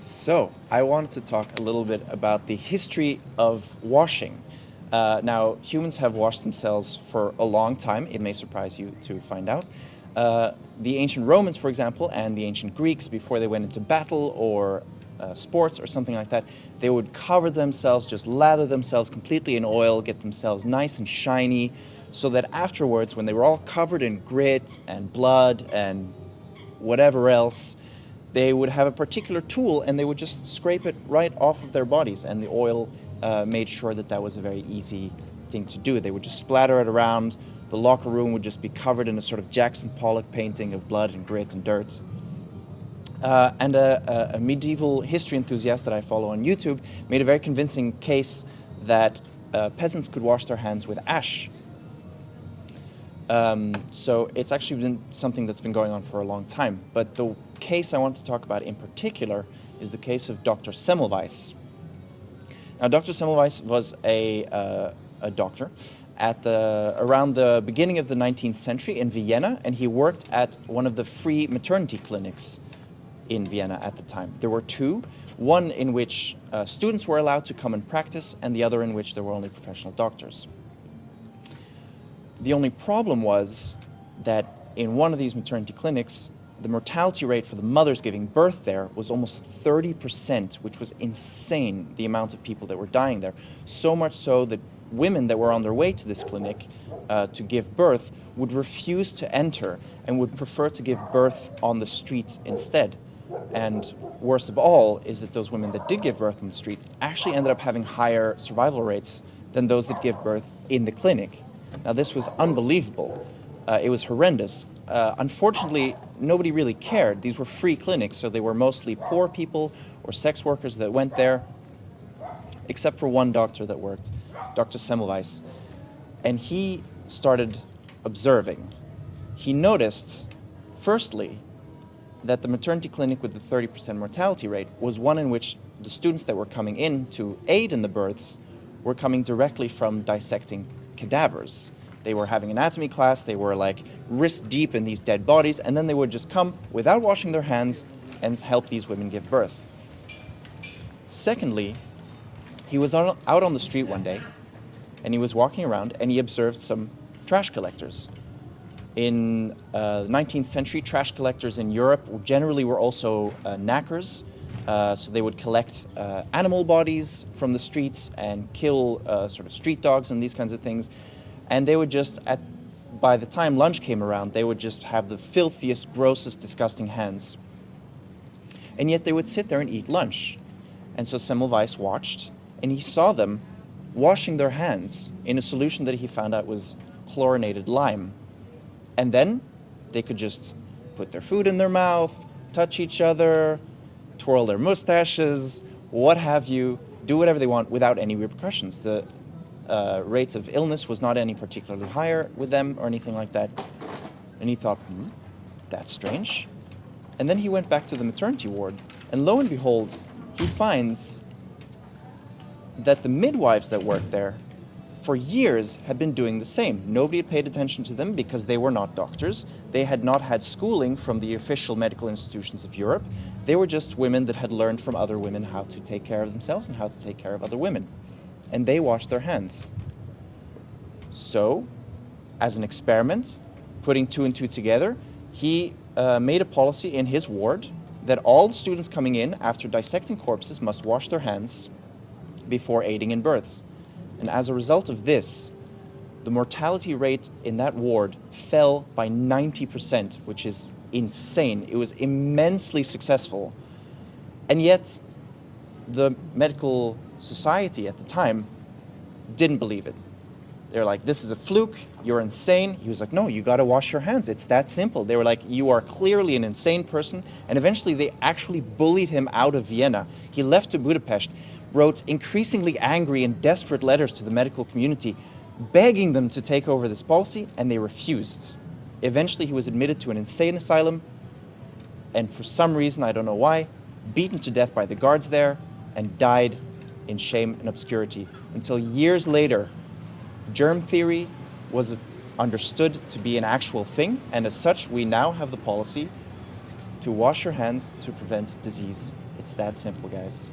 So, I wanted to talk a little bit about the history of washing. Now, humans have washed themselves for a long time. It may surprise you to find out. The ancient Romans, for example, and the ancient Greeks, before they went into battle or sports or something like that, they would cover themselves, just lather themselves completely in oil, get themselves nice and shiny, so that afterwards, when they were all covered in grit and blood and whatever else, they would have a particular tool and they would just scrape it right off of their bodies, and the oil made sure that that was a very easy thing to do. They would just splatter it around. The locker room would just be covered in a sort of Jackson Pollock painting of blood and grit and dirt. And a medieval history enthusiast that I follow on YouTube made a very convincing case that peasants could wash their hands with ash. So it's actually been something that's been going on for a long time. But the case I want to talk about in particular is the case of Dr. Semmelweis. Now, Dr. Semmelweis was a doctor at around the beginning of the 19th century in Vienna, and he worked at one of the free maternity clinics in Vienna at the time. There were two, one in which students were allowed to come and practice, and the other in which there were only professional doctors. The only problem was that in one of these maternity clinics, the mortality rate for the mothers giving birth there was almost 30%, which was insane, the amount of people that were dying there. So much so that women that were on their way to this clinic to give birth would refuse to enter and would prefer to give birth on the streets instead. And worst of all is that those women that did give birth on the street actually ended up having higher survival rates than those that give birth in the clinic. Now, this was unbelievable. It was horrendous. Unfortunately, nobody really cared. These were free clinics, so they were mostly poor people or sex workers that went there, except for one doctor that worked, Dr. Semmelweis. And he started observing. He noticed, firstly, that the maternity clinic with the 30% mortality rate was one in which the students that were coming in to aid in the births were coming directly from dissecting cadavers. They were having anatomy class, they were like wrist deep in these dead bodies, and then they would just come without washing their hands and help these women give birth. Secondly, he was out on the street one day, and he was walking around, and he observed some trash collectors. In the 19th century, trash collectors in Europe generally were also knackers, so they would collect animal bodies from the streets and kill sort of street dogs and these kinds of things. And they would just, by the time lunch came around, they would just have the filthiest, grossest, disgusting hands. And yet they would sit there and eat lunch. And so Semmelweis watched, and he saw them washing their hands in a solution that he found out was chlorinated lime. And then they could just put their food in their mouth, touch each other, twirl their mustaches, what have you, do whatever they want without any repercussions. The rate of illness was not any particularly higher with them or anything like that. And he thought, that's strange. And then he went back to the maternity ward, and lo and behold, he finds that the midwives that worked there for years had been doing the same. Nobody had paid attention to them because they were not doctors. They had not had schooling from the official medical institutions of Europe. They were just women that had learned from other women how to take care of themselves and how to take care of other women. And they washed their hands. So, as an experiment, putting two and two together, he made a policy in his ward that all the students coming in after dissecting corpses must wash their hands before aiding in births. And as a result of this, the mortality rate in that ward fell by 90%, which is insane. It was immensely successful. And yet, the medical society at the time didn't believe it. They're like, this is a fluke, you're insane. He was like, no, you gotta wash your hands, it's that simple. They were like, you are clearly an insane person. And eventually they actually bullied him out of Vienna. He left to Budapest, wrote increasingly angry and desperate letters to the medical community, begging them to take over this policy, and they refused. Eventually he was admitted to an insane asylum, and for some reason, I don't know why, beaten to death by the guards there, and died in shame and obscurity, until years later, germ theory was understood to be an actual thing, and as such, we now have the policy to wash your hands to prevent disease It's that simple, guys.